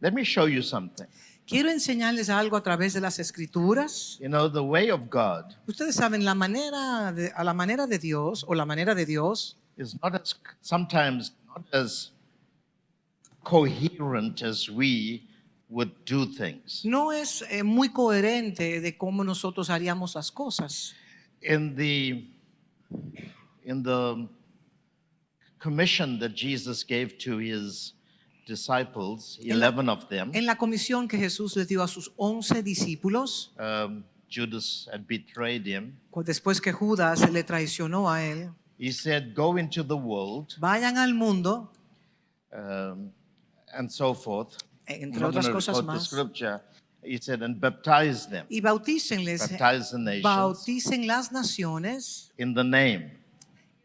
Let me show you something. Quiero enseñarles algo a través de las Escrituras. You know, the way of God Ustedes saben, a la manera de Dios, o la manera de Dios, is sometimes not as coherent as we would do things. no es muy coherente de cómo nosotros haríamos las cosas. In the commission that Jesus gave to his disciples, 11 of them, En la comisión que Jesús le dio a sus 11 discípulos, Judas had betrayed him. después que Judas le traicionó a él, He said, "Go into the world," vayan al mundo, and so forth. entre I'm not otras gonna cosas quote the más, scripture. He said, "And baptize them, y bautícenles, baptize the nations bauticen las naciones in the name."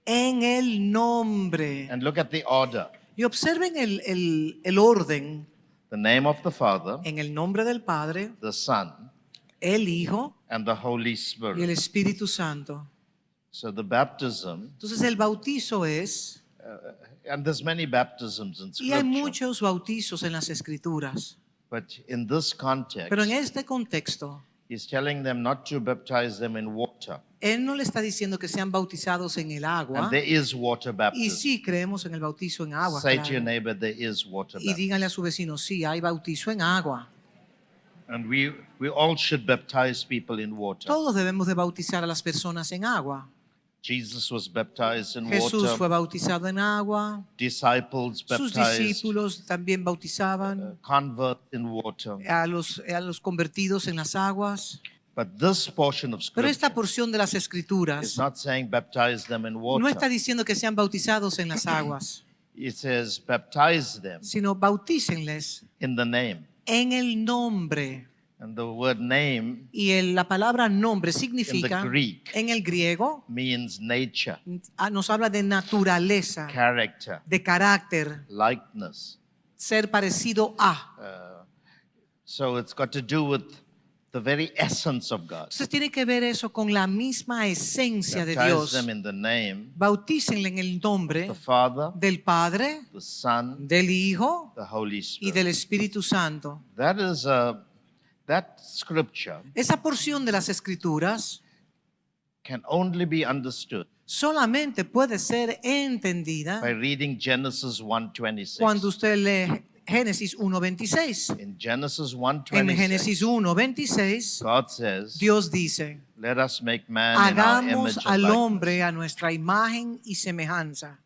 en el nombre. And look at the order: Y observen el orden: the name of the Father, en el nombre del Padre, the Son, el Hijo and the Holy y el Spirit. Espíritu Santo. So the baptism, Entonces el bautizo es, and there's many baptisms in y hay Scripture, muchos bautizos en las Escrituras, but in this context, pero en este contexto, he's telling them not to baptize them in water. Él no le está diciendo que sean bautizados en el agua. And there is water Y baptism. sí creemos en el bautizo en agua. Say claro. to your neighbor, there is water Y baptism. díganle a su vecino, sí, hay bautizo en agua. And we all should baptize people in water. Todos debemos de bautizar a las personas en agua. Jesus was baptized in Jesús water. fue bautizado en agua. Disciples Sus baptized, discípulos también bautizaban converts in water. a los convertidos en las aguas. But this portion of Pero Scripture esta porción de las is Escrituras not saying baptize them in no está water. diciendo que sean bautizados en las aguas, It says baptize them sino bautícenles in the name. en el nombre. And the word name Y la palabra nombre significa, In the Greek. en el griego, means nature, nos habla de naturaleza, character, de carácter, likeness. ser parecido a. So it's got to do with the very essence of God. Entonces tiene que ver eso con la misma esencia de Baptize Dios. them in the name Bautícenle en el nombre of the Father, del Padre, the Son, del Hijo the Holy y Spirit. del Espíritu Santo. That scripture Esa porción de las Escrituras can only be understood solamente puede ser entendida by reading Genesis 1:26. cuando usted lee Génesis 1:26. In Genesis En 1:26, Génesis 1:26, God says, Dios dice, "Let us make man in our image hagamos and al likeness." hombre a nuestra imagen y semejanza.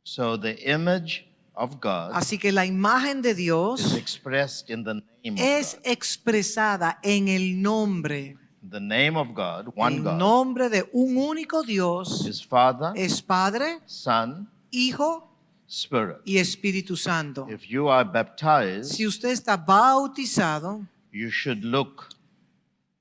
So the image of God Así que la imagen de is Dios expressed in the name es of God. expresada en el nombre. The name of God, one El God, nombre de un único Dios is Father, es Padre, Son, Hijo Spirit. y Espíritu Santo. If you are baptized, Si usted está bautizado, you should look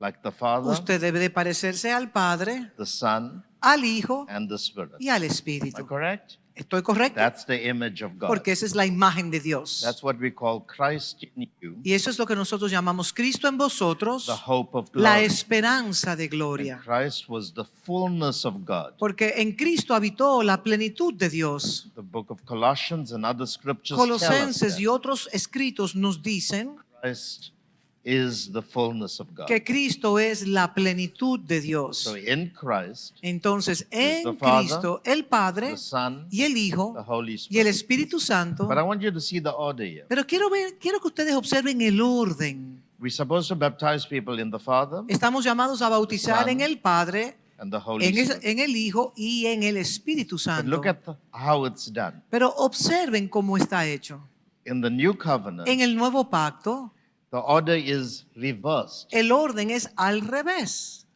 like the Father, usted debe de parecerse al Padre, the Son, al Hijo and the Spirit. y al Am I Espíritu. correct? ¿Estoy correcto? That's the image of God. Porque esa es la imagen de Dios. That's what we call Christ in you, Y eso es lo que nosotros llamamos Cristo en vosotros, the hope of la glory. esperanza de And gloria. Christ was the fullness of God. Porque en Cristo habitó la plenitud de Dios. The book of Colossians and other scriptures tell us Colosenses that y otros escritos nos dicen Christ is the fullness of God. que Cristo es la plenitud de Dios. So in Christ, Entonces, the en Father, Cristo, el Padre the Son, y el the Hijo Holy y el Spirit. Espíritu Santo. But I want you to see the order here. Pero quiero que ustedes observen el orden. We're supposed to baptize people in the Father Estamos llamados a bautizar Son, en el Padre, and the Holy Spirit. en el Hijo y en el Espíritu But Santo. look at how it's done. Pero observen cómo está hecho. In the new covenant, En el nuevo pacto, the order is reversed. el orden es al revés.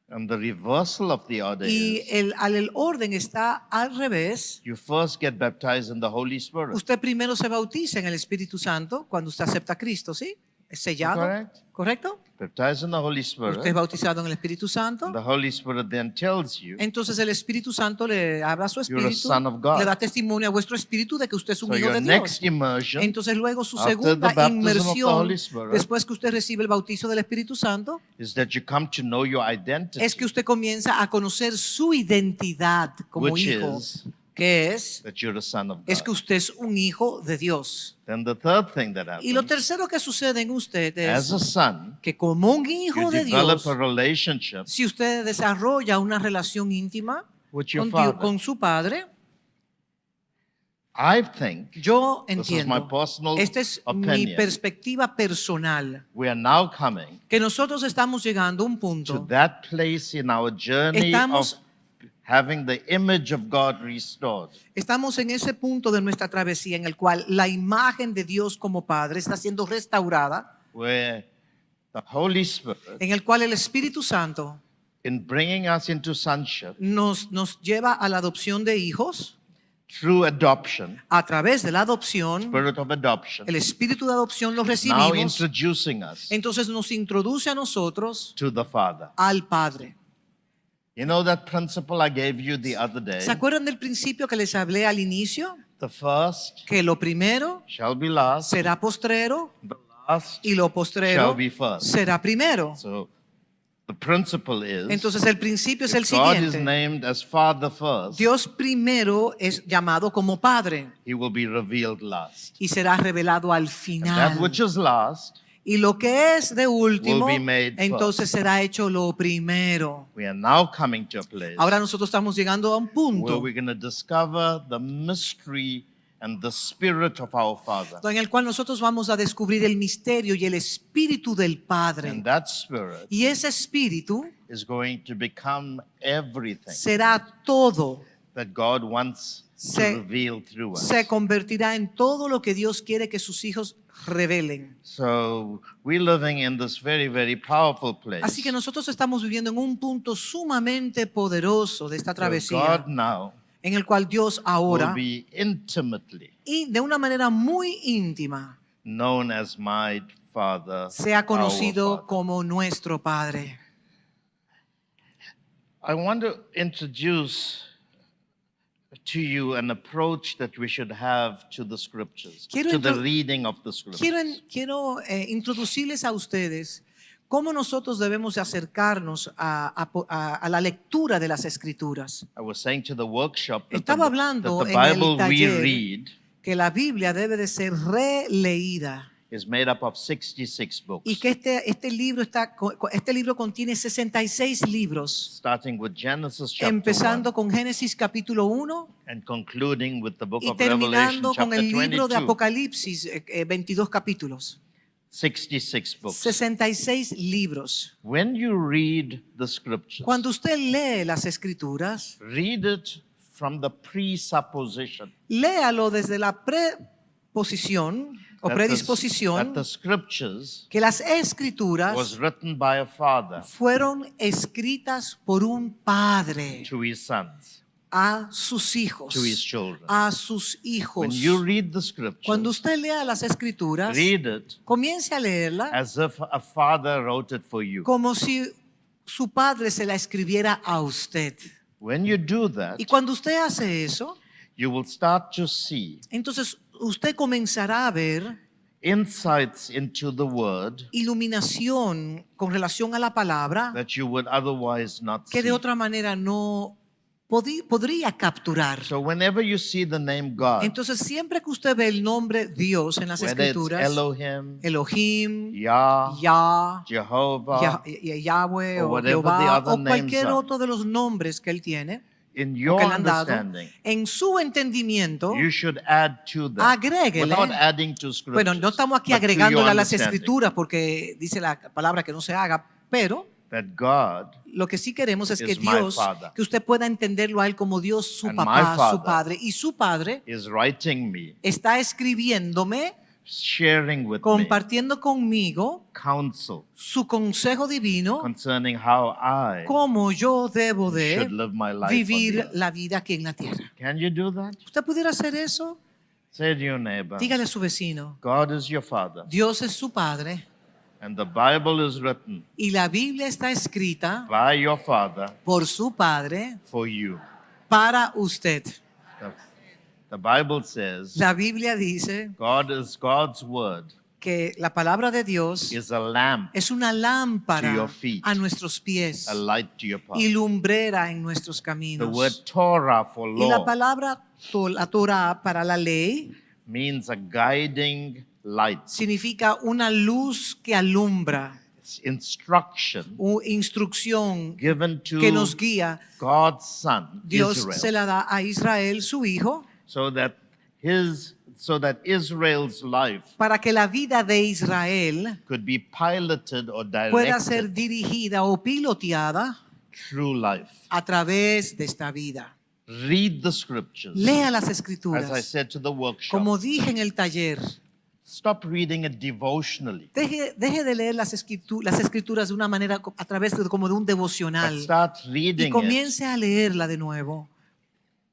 And the reversal of the order Y is el orden está al revés. you first get baptized in the Holy Spirit. Usted primero se bautiza en el Espíritu Santo cuando usted acepta a Cristo, ¿sí? Es sellado. Correct. ¿Correcto? Baptized in the Holy Usted es Spirit. bautizado en el Espíritu Santo. The Holy Spirit then tells you Entonces el Espíritu Santo le habla a su You're a espíritu, son of God. le da testimonio a vuestro espíritu de que usted es un so hijo your de next Dios. immersion Entonces luego su after segunda the baptism of the inmersión, Holy Spirit después que usted recibe el bautizo del Espíritu Santo, is that you come to know your identity, es que usted comienza a conocer su identidad como which hijo, is que es that you're a son of que God. usted es un hijo de Dios. Then the third thing that Y lo happens, tercero que sucede en usted as a es son, que como un you hijo de develop Dios, a relationship si usted desarrolla una relación íntima with your con, father. con su padre, I think yo this is my entiendo, personal esta es mi opinion. perspectiva personal, We are now coming que nosotros estamos llegando a un to punto, that place in our journey Estamos- of having the image of God restored. estamos en ese punto de nuestra travesía en el cual la imagen de Dios como Padre está siendo restaurada, Where the Holy Spirit, en el cual el Espíritu Santo in bringing us into sonship nos lleva a la adopción de hijos through adoption, a través de la adopción. spirit of adoption, El espíritu de adopción lo now recibimos, introducing us entonces nos introduce a nosotros to the Father. al Padre. You know that principle I gave you the other day? ¿Se acuerdan del principio que les hablé al inicio? The first Que lo primero shall be last, será postrero the last y lo postrero shall be first. será primero. So the principle is, Entonces el principio es el if God is siguiente. named as Father first, Dios primero es llamado como Padre He will be revealed last. y será revelado al And that final. which is last, Y lo que es de último, will be made entonces será hecho lo primero. we are now coming to a place Ahora nosotros estamos llegando a un where punto we're going to discover the mystery and the spirit of our Father. en el cual nosotros vamos a descubrir el misterio y el espíritu del Padre. And that spirit Y ese espíritu is going to become everything será todo, that God wants Se- to reveal through us. se convertirá en todo lo que Dios quiere que sus hijos revelen. So we're living in this very, very powerful place. Así que nosotros estamos viviendo en un punto sumamente poderoso de esta So travesía, God now en el cual Dios will ahora, be intimately y de una manera muy íntima, known as my Father, sea our conocido Father. como nuestro Padre. I want to introduce to you an approach that we should have to the scriptures, Quiero to the intro- reading of the scriptures. Quiero introducirles a ustedes cómo nosotros debemos de acercarnos a la lectura de las Escrituras. I was saying to the workshop that Estaba the, hablando that the en el Bible we taller read que la Biblia debe de ser releída is made up of 66 books, y que este libro contiene 66 libros, starting with Genesis chapter empezando 1 con Génesis capítulo 1 and concluding with the book y of Revelation terminando con chapter el libro de 22. Apocalipsis, 22 capítulos. 66 books. 66 libros. When you read the scriptures, Cuando usted lee las Escrituras, read it from the presupposition léalo desde la preposición o that predisposición the scriptures que las was Escrituras written by a father fueron escritas por un padre to his sons, a sus hijos, to his children. a sus When hijos. you read the Cuando scriptures, usted lea las Escrituras, read it comience a leerla as if a father wrote it for you. como si su padre se la escribiera a usted. When you do that, Y cuando usted hace eso, you will start to see entonces usted comenzará a ver insights into the word iluminación con relación a la palabra that you would otherwise not que see. de otra manera no podría capturar. So whenever you see the name God, Entonces, siempre que usted ve el nombre Dios en las whether it's Escrituras, Elohim, Elohim, Yah, Yah, Jehovah, Yahweh or o whatever the Jehová other o names cualquier are. otro de los nombres que él tiene in o your que le han dado, understanding, en su entendimiento, you should add to that. agréguele. Without adding to scriptures. Bueno, no estamos aquí but to agregándole your a las understanding, Escrituras porque dice la palabra que no se haga, pero that God lo que sí queremos es que is my Dios, Father. que usted pueda entenderlo a él como Dios, su And my papá, su Father padre, y su padre is writing me, está escribiéndome, sharing with me compartiendo conmigo counsel su consejo divino, concerning how I cómo yo debo should de live my life on the vivir earth. la vida aquí en la tierra. Can you do that? ¿Usted pudiera hacer eso? Say to your neighbor, Dígale a su vecino, God is your Father, Dios es su padre and the Bible is written y la Biblia está escrita by your Father por su padre for you. para usted. The Bible says La Biblia dice God is God's word que la palabra de Dios is a lamp, es una To lámpara your feet. a nuestros pies a light to your path. y lumbrera en nuestros The word caminos. Torah for Y la law palabra la Torah para la ley means a guiding light. significa una luz que alumbra, It's instruction instrucción given que to nos guía. God's son, Dios se Israel, la da a Israel, su hijo, so that Israel's life para que la vida de Israel could be piloted or pueda ser directed dirigida o piloteada through life. a través de esta vida. Read the scriptures. Lea las As I escrituras. said to the workshop, Como dije en el taller, stop reading it devotionally, deje de leer las escrituras de una manera a través de como de un but devocional start y reading it comience a leerla de nuevo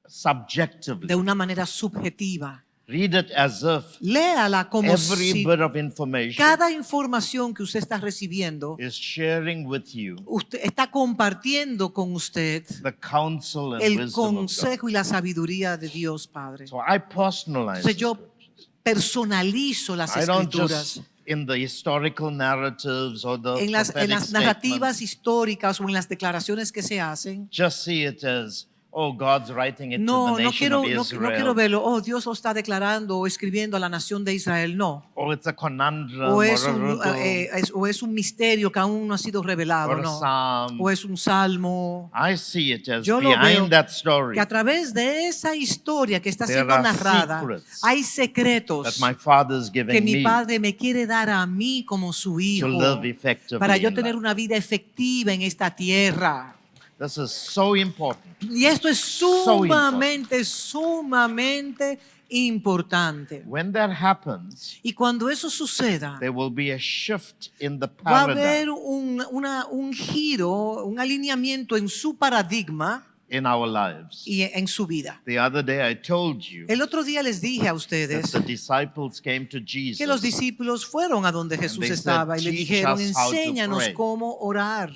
de subjectively. una manera subjetiva. Read it as if Léala como every si bit of information cada información que usted está recibiendo, is sharing with you usted está compartiendo con usted the counsel and el wisdom of God. consejo y la sabiduría de Dios Padre. So I personalize Entonces the yo scriptures. personalizo las I don't escrituras. just in the historical narratives or the En las prophetic narrativas statements, históricas o en las declaraciones que se hacen. just see it as, oh, God's writing it to No, the no nation quiero, of no Israel. quiero verlo. Oh, Dios lo está declarando o escribiendo a la nación de Israel. No. Or it's a conundrum O or es a un, riddle o es un misterio que aún no ha sido revelado. or a No. psalm. O es un salmo. I see it as Yo lo veo behind that story que a través de esa historia que está There siendo are narrada, secrets hay that secretos my Father is que giving mi me Padre me quiere dar a mí como su to hijo live effectively para yo in tener life. una vida efectiva en esta tierra. This is so important. Y esto es sumamente, sumamente importante. When that happens, Y cuando eso suceda, there will be a shift in the va a paradigm haber un giro, un alineamiento en su paradigma in our lives. y en su vida. The other day I told you El otro día les dije a that ustedes the disciples came to que los Jesus discípulos fueron a donde Jesús they said, estaba y le "Teach dijeron, us how to enséñanos pray." cómo orar.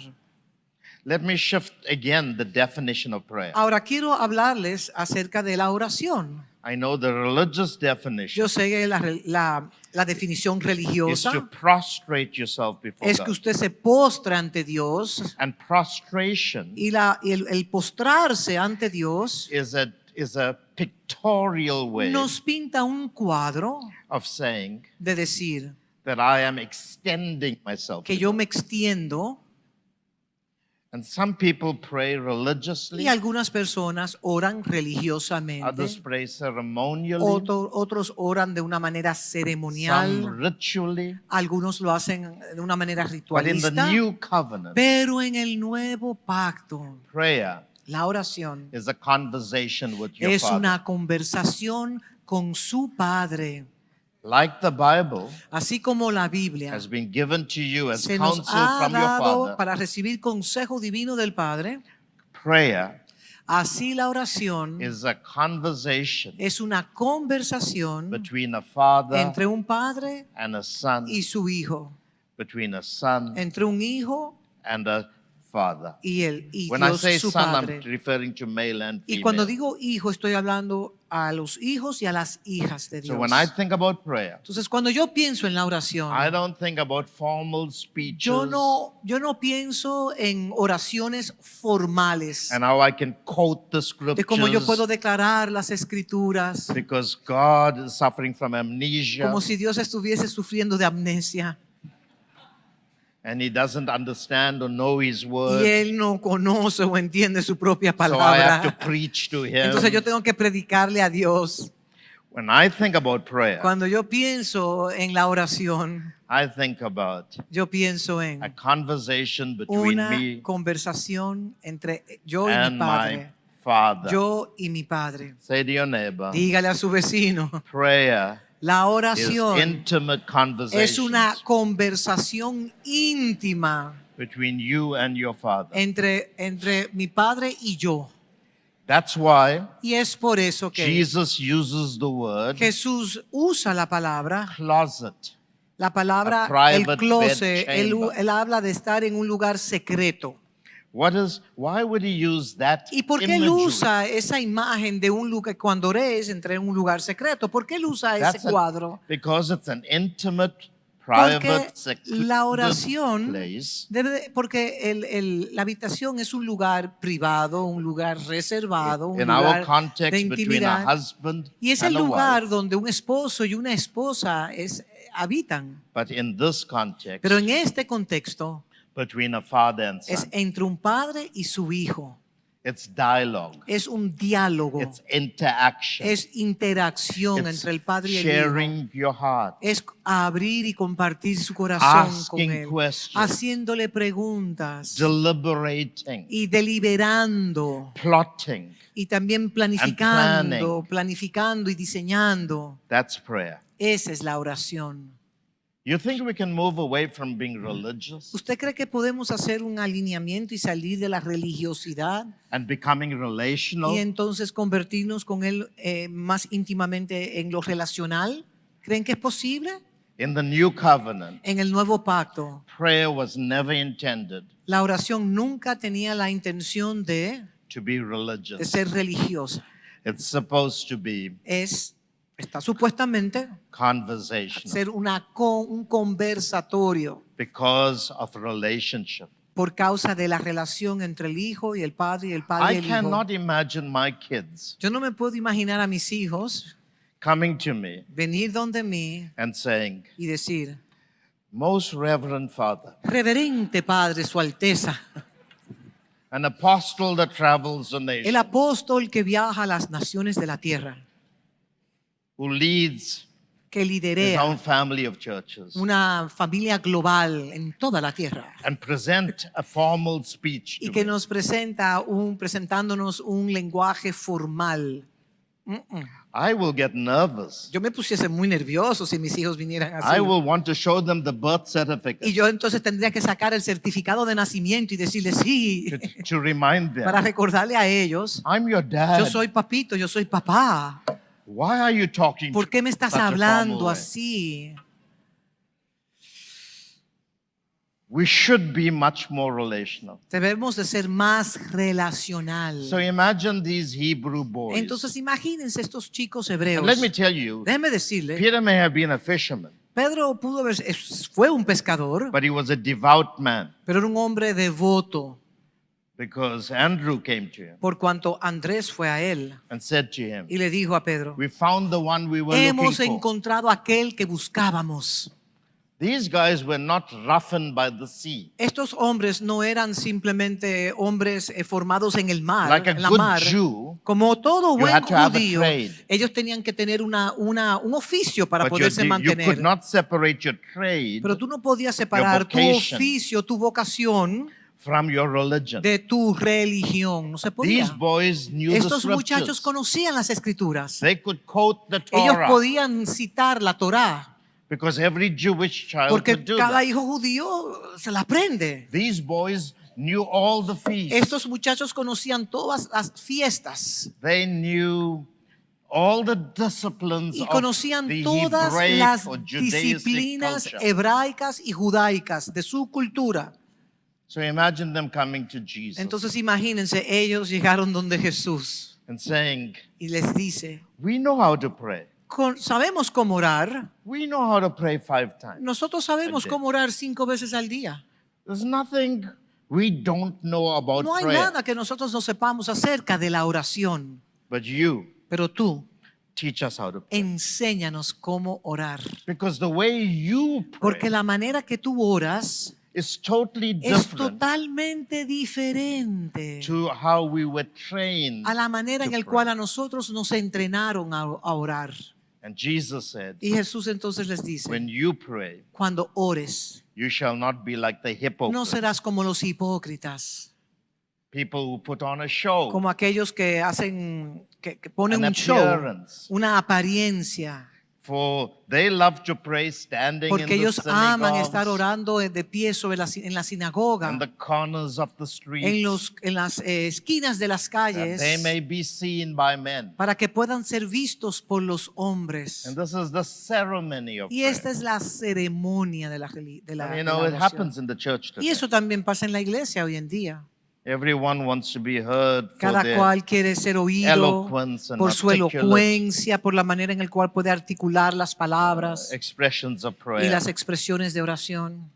Let me shift again the definition of prayer. Ahora quiero hablarles acerca de la oración. I know the religious definition Yo sé que la definición is to religiosa prostrate yourself before es que God. usted se postra ante Dios And prostration y el postrarse ante Dios is a pictorial way nos pinta un cuadro of saying de decir that I am extending myself. que to yo God. me extiendo And some people pray y religiously, algunas personas oran others religiosamente, pray ceremonially, otros oran de una manera some ceremonial, ritually. algunos lo hacen de una manera But in the ritualista, new covenant, pero en el nuevo pacto, prayer la oración is a conversation with your es Father. una conversación con su Padre. Like the Bible Así como la Biblia has been given to you as se nos counsel ha from your dado Father, para recibir consejo divino del Padre, prayer así la oración is a conversation es una conversación between a father entre un padre and a son, y su hijo, between a son entre un hijo and a father. y When I Dios say su son, padre. I'm referring to male and Y cuando female. digo hijo, estoy hablando a los hijos y a las hijas de So Dios. when I think about prayer, Entonces, cuando yo pienso en la oración, I don't think about formal speeches yo no pienso en oraciones formales, and how I can quote the de cómo yo puedo scriptures declarar las escrituras, because God is suffering from amnesia como si Dios estuviese sufriendo de amnesia and he doesn't understand or know his y word. Él no conoce o entiende su propia So I have to palabra. preach to him. Entonces yo tengo que predicarle a Dios. When I think about prayer, Cuando yo pienso en la oración, I think about yo pienso en a conversation between una me conversación entre yo y mi and my Padre. Father. Yo y mi Padre. Say to your neighbor, Dígale a su vecino, prayer la is oración intimate es una conversations conversación íntima between you and your Father. entre mi Padre y yo. That's why Y es por eso que Jesus uses the word Jesús usa la palabra, closet. la palabra, A private el closet. bed chamber. Él habla de estar en un lugar secreto. Why would he use that ¿Y por qué él imagery? usa esa imagen de un lugar, cuando oré, entré en un lugar secreto? ¿Por qué él usa ese That's cuadro? because it's an intimate private, la oración secluded place. porque la habitación es un lugar privado, un lugar reservado, un In our lugar de context, between a intimidad. husband Y es el and a lugar wife. donde un esposo y una esposa habitan. But in this context, Pero en este contexto between a father and es son, entre un padre y su hijo. it's dialogue, Es un diálogo. it's interaction, Es interacción it's entre el padre y el hijo. sharing your heart, Es abrir y compartir su corazón con asking él, questions, haciéndole preguntas deliberating, y deliberando plotting. y también planificando y diseñando. That's prayer. Esa es la oración. You think we can move away from being religious ¿Usted cree que podemos hacer un alineamiento y salir de la religiosidad and becoming y relational? entonces convertirnos con él más íntimamente en lo relacional? ¿Creen que es posible? In the new covenant, En el nuevo pacto, prayer was never intended la oración nunca tenía la intención de to be religious. ser religiosa. It's supposed to be Está supuestamente conversational ser un conversatorio because of relationship. por causa de la relación entre el hijo y el padre y el padre y I el hijo. cannot imagine my kids Yo no me puedo imaginar a mis hijos coming to me venir donde mí and saying, y decir, Most Reverend Father, reverente Padre, Su Alteza, an apostle that travels the el nation, apóstol que viaja a las naciones de la tierra, who leads que his liderea own family of churches, una familia global en toda la tierra and present a formal speech y to que me. nos presentándonos un lenguaje formal. I will get nervous. Yo me pusiese muy nervioso si mis hijos vinieran así. I will want to show them the birth certificate Y yo entonces tendría que sacar el certificado de nacimiento y decirles sí, to remind para them, recordarle a ellos, I'm your dad. yo soy papito, yo soy papá. Why are you talking ¿Por qué me estás such a hablando formal way? así? We should be much more relational. Debemos de ser más relacional. So imagine these Hebrew boys. Entonces imagínense estos chicos And hebreos. let me tell you, Déjeme decirle, Peter may have been a fisherman, Pedro fue un pescador, but he was a devout man pero era un hombre devoto, because Andrew came to him por cuanto Andrés fue a él and said to him, y le dijo a Pedro, We found the one we were hemos looking for. encontrado aquel que buscábamos. These guys were not roughened by the sea. Estos hombres no eran simplemente hombres formados en el mar, Like a en la good mar. Jew, Como todo you buen had to have a judío, trade. ellos tenían que tener un oficio para but poderse you mantener. could not separate your trade Pero tú no podías separar tu vocation oficio, tu vocación from your religion. de tu religión. No se These podía. boys knew the Estos muchachos scriptures. conocían las escrituras. They could quote the Ellos Torah podían citar la Torá, because every Jewish child porque could do cada that. hijo judío se la aprende. These boys knew all the feasts. Estos muchachos conocían todas las fiestas They knew all the disciplines y of conocían the todas Hebraic las or Judaistic disciplinas culture. hebraicas y judaicas de su cultura. So imagine them coming to Jesus Entonces imagínense, ellos llegaron donde Jesús and saying, y les dice, we know how to pray. sabemos cómo orar. We know how to pray 5 times. Nosotros sabemos Okay. cómo orar 5 veces al día. There's nothing we don't know about No hay prayer. nada que nosotros no sepamos acerca de la oración. But you Pero tú, teach us how to pray. enséñanos cómo orar. Because the way you pray Porque la manera que tú oras is totally es different totalmente diferente to how we were trained a la manera en to el pray. cual a nosotros nos entrenaron a orar. And Jesus said, Y Jesús entonces les dice, when you pray, cuando ores, you shall not be like the no hypocrites, serás como los hipócritas, people who put on a show, como aquellos que hacen, que ponen an un show, appearance. una apariencia, For they love to pray standing porque in the ellos aman synagogues estar orando de pie sobre en la sinagoga, and the corners of the streets, en las esquinas de las that calles, they may be seen by men. para que puedan ser vistos por los hombres. And this is the ceremony of Y esta prayer. es la ceremonia de la, And, de la you know, it oración. happens in the church Y today. eso también pasa en la iglesia hoy en día. Everyone wants to be heard for Cada their cual quiere ser oído eloquence and por su articulate elocuencia, por la manera en la cual puede articular las palabras expressions of y prayer. las expresiones de oración.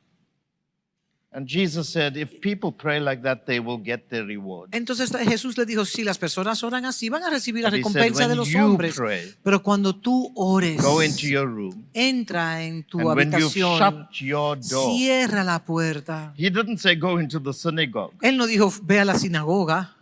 And Jesus said, if people pray like that, they will get their reward. Entonces Jesús le dijo, si las personas oran así, van a recibir la But he said, recompensa de when los you hombres. pray, Pero cuando tú ores, go into your room, entra en tu and when you've habitación, shut your door, cierra la puerta. he didn't say go into the synagogue. Él no dijo, ve a la sinagoga.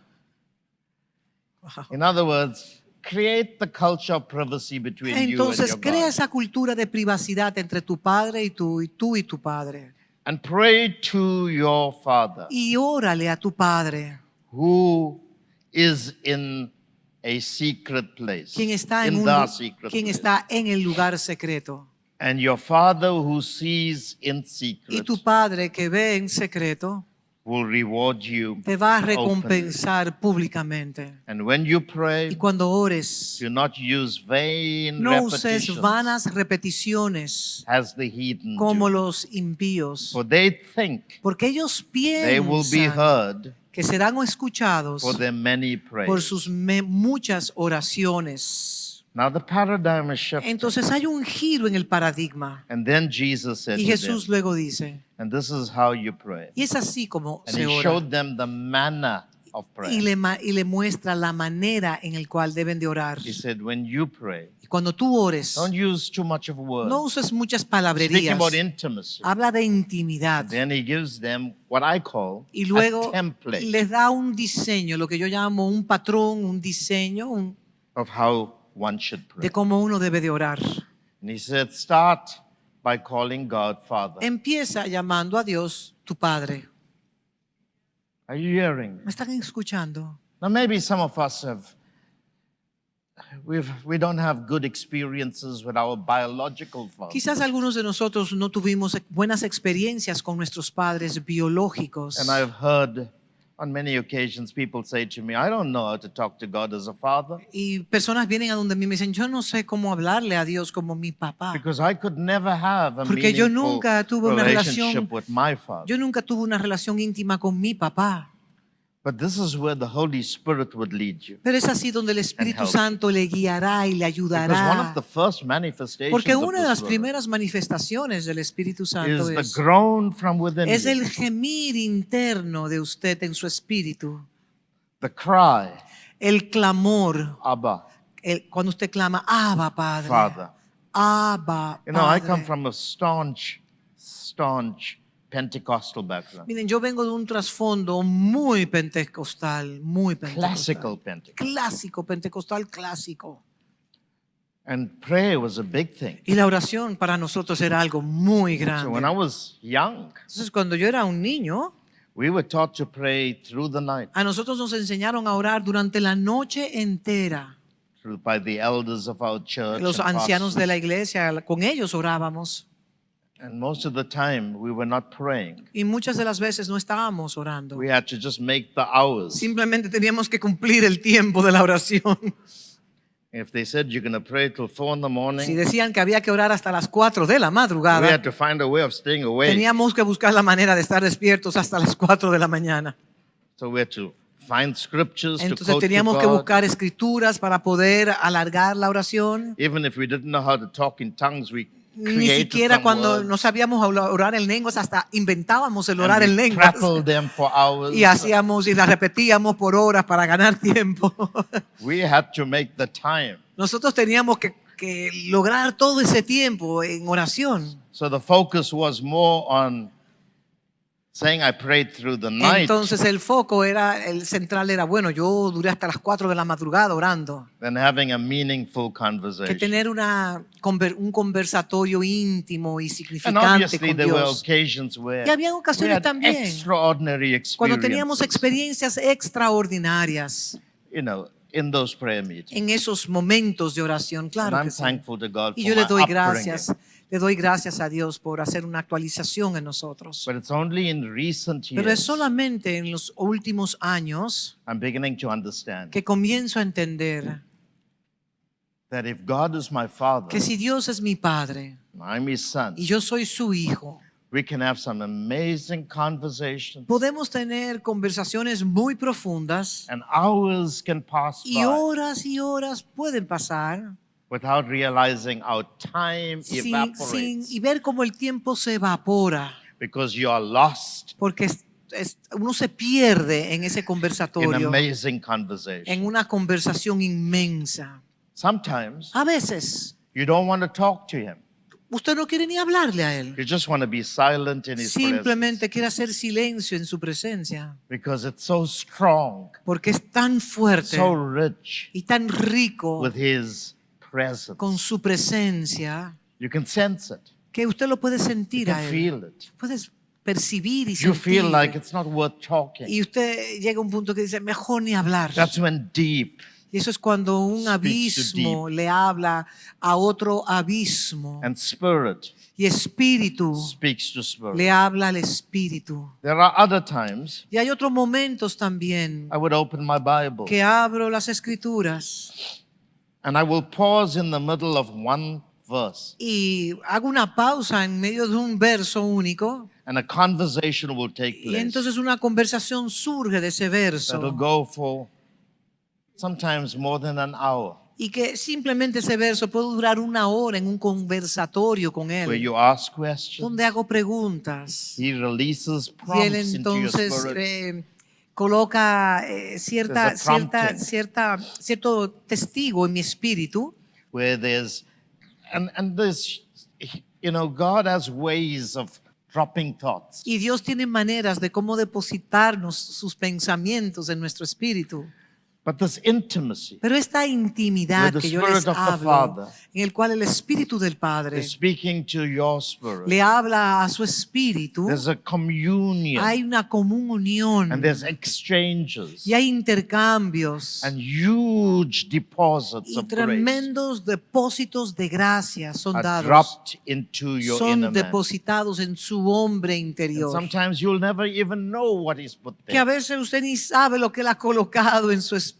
In other words, create the culture of privacy between you and Entonces your crea God. esa cultura de privacidad entre tu padre y tú y tu padre. And pray to your Father Y órale a tu padre, who is in a secret place. quien está in en the secret quien place. está en el lugar secreto. And your Father who sees in Y secret tu padre que ve en secreto will reward you te va a openly. recompensar públicamente. And when you Y pray, cuando ores, do not use vain no uses repetitions vanas repeticiones as the heathen como do. los impíos, For they think porque ellos they will be piensan heard que serán escuchados for their many por prayers. sus muchas oraciones. Now the paradigm is shifting. Entonces hay un giro en el paradigma. And then Jesus said Y to Jesús them, luego dice, and this is how you pray. y es así como And se he ora. showed them the manner of Y prayer. le muestra la manera en la cual deben de orar. He said, when you pray, Y cuando tú ores, don't use too much of words. no uses muchas Speak palabrerías. about intimacy. Habla de intimidad. Then he gives them what I call Y luego a template les da un diseño, lo que yo llamo un patrón, un diseño of how one should pray. de cómo uno debe de orar. And he said, start by calling God Father. Empieza llamando a Dios tu Padre. Are you hearing? ¿Me están escuchando? Now maybe some of us we don't have good experiences with our biological father. Quizás algunos de nosotros no tuvimos buenas experiencias con nuestros padres biológicos. And I've heard on many occasions people say to me, I don't know how to talk to God as a father Y personas vienen a donde mí y me dicen, yo no sé cómo hablarle a Dios como mi papá. because I could never have a Porque yo meaningful nunca tuve una relationship relación- with my father. Yo nunca tuve una relación íntima con mi papá. But this is where the Holy Spirit would lead you. Pero es así donde el Espíritu help. Santo le guiará y le Because one ayudará. of the first manifestations Porque of una de the las Spirit primeras manifestaciones del Espíritu Santo is the groan from within es you, el gemir interno de usted en su espíritu. the cry, El clamor. Abba, Cuando usted clama, Abba, Padre. Father. Abba, You know, I Padre. come from a staunch Pentecostal background. Miren, yo vengo de un trasfondo muy pentecostal, muy pentecostal. Classical Pentecostal. Clásico, pentecostal clásico. And prayer was a big thing. Y la oración para nosotros era algo muy So when I grande. was young, Entonces, cuando yo era un niño, we were taught to pray through the night a nosotros nos enseñaron a orar durante la noche entera. by the elders of our church. Los and ancianos de pastors. la iglesia, con ellos orábamos. And most of the time, we were not praying. Y muchas de las veces no estábamos orando. We had to just make the hours. Simplemente teníamos que cumplir el tiempo de la oración. If they said you're going to pray till 4 in the morning, Si decían que había que orar hasta las 4 de la we madrugada, had to find a way of staying awake. teníamos que buscar la manera de estar despiertos hasta las 4 de la mañana. So we had to find scriptures to Entonces quote to teníamos que God. buscar escrituras para poder alargar la oración. Even if we didn't know how to talk in tongues, we Ni created siquiera some cuando words no sabíamos orar en lenguas, hasta inventábamos el and orar we en lenguas. prattled them for hours. Y hacíamos y la repetíamos por horas para ganar tiempo. We had to make the time. Nosotros teníamos que lograr todo ese tiempo en oración. So the focus was more on saying I prayed through the night Entonces el foco el central era, bueno, yo duré hasta las 4 de la madrugada orando. than having a meaningful Que conversation. tener un conversatorio íntimo y And significante obviously con there were Dios. occasions where Y había we ocasiones had también extraordinary cuando teníamos experiences, experiencias extraordinarias you know, in those prayer meetings. en esos momentos de oración, And claro I'm que sí. thankful to God Y for yo my le doy upbringing. gracias a Dios por hacer una actualización en nosotros. But it's only in recent Pero es years solamente en los últimos años I'm beginning to understand que comienzo a entender that if God is my Father, que si Dios es mi Padre I'm His Son, y yo soy su hijo, We can have some amazing conversations, Podemos tener conversaciones muy profundas and hours can pass y by horas pueden pasar without realizing our time evaporates y ver cómo el tiempo se evapora, because you are lost porque uno se pierde en ese in conversatorio, amazing en conversation. una conversación inmensa. Sometimes A veces you don't want to talk to him. usted no quiere ni hablarle a él. You just want to be silent in his Simplemente presence quiere hacer silencio en su presencia, because it's so strong, porque es tan fuerte so rich y tan rico with his presence. con su presencia You can sense it. que usted lo puede You sentir can a él. feel it. Puedes percibir y You sentir. feel like it's not worth talking. Y usted llega a un punto que dice, mejor ni hablar. That's when deep Y eso es cuando un Speaks to abismo le habla a otro abismo. and spirit Y espíritu speaks to spirit. le habla al espíritu. There are other times Y hay otros momentos también I would open my Bible que abro las escrituras and I will pause in the middle of one verse y hago una pausa en medio de un verso único. and a conversation will take Y place entonces una conversación surge de ese verso. that'll go for sometimes more than an hour, Y que simplemente ese verso puede durar una hora en un conversatorio con where él, you ask questions. donde hago preguntas. He releases Y él prompts into your entonces spirit. coloca There's a prompting. cierto testigo en mi espíritu. Where there's and there's, you know, God has ways of dropping thoughts. Y Dios tiene maneras de cómo depositarnos sus pensamientos en nuestro espíritu. But this intimacy Pero esta intimidad With the que yo les Spirit of the hablo, Father en el cual el Espíritu del Padre is speaking to your spirit. le habla a su espíritu, There's a communion hay una común unión and there's exchanges y hay intercambios and huge deposits y of grace tremendos depósitos de gracia son are dados, dropped into your inner son man. depositados en su hombre And interior. sometimes you'll never even know what he's put Que a there. veces usted ni sabe lo que él ha colocado en su espíritu.